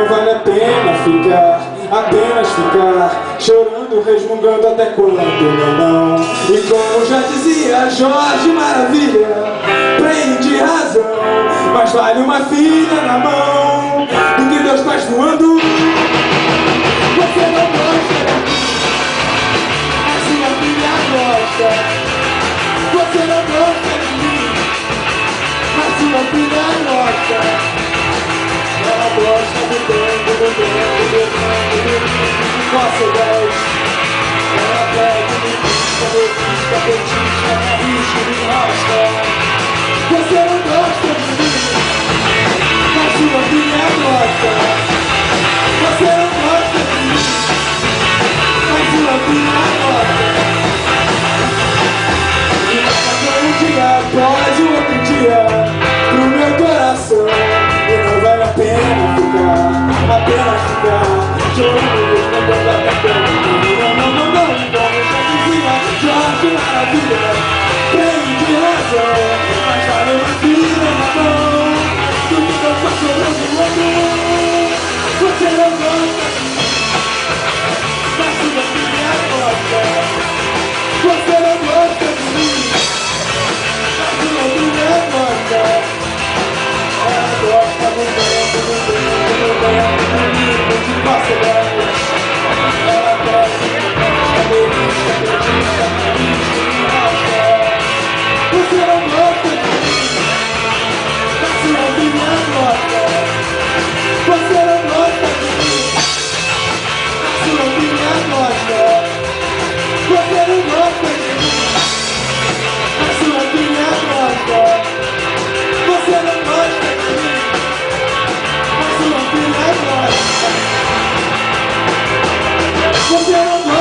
não vale a pena ficar, apenas ficar chorando, resmungando até quando não. E como já dizia Jorge Maravilha, prende razão, mas vale uma filha na mão do que Deus faz voando. Você não gosta de mim, mas sua filha gosta. Você não gosta de mim, mas sua filha gosta. Ela gosta do tempo, nossa 10. Ela pede, me pisca, petisca, me arrisca, me enrosca. Você não gosta de mim, mas sua filha gosta. Você não gosta de mim, mas sua filha gosta. E passou um dia após o outro dia pro meu coração. E não vale a pena ficar, apenas ficar chorando, resmungando até quando não, como já dizia Jorge Maravilha, prende razão, mas vale uma filha na mão do que Deus faz sobrando o outro. Você não gosta de mim, mas sua filha gosta. Você não gosta de mim, mas sua filha gosta. Ela gosta do tempo, de nossa 10. Ela pede, belisca, petisca, me arrisca, me enrosca. Você não gosta de mim, mas sua filha gosta. Você não gosta de mim, mas sua filha gosta. Você não gosta de mim, mas sua filha gosta. Você não gosta de mim, mas sua filha gosta. Você não gosta.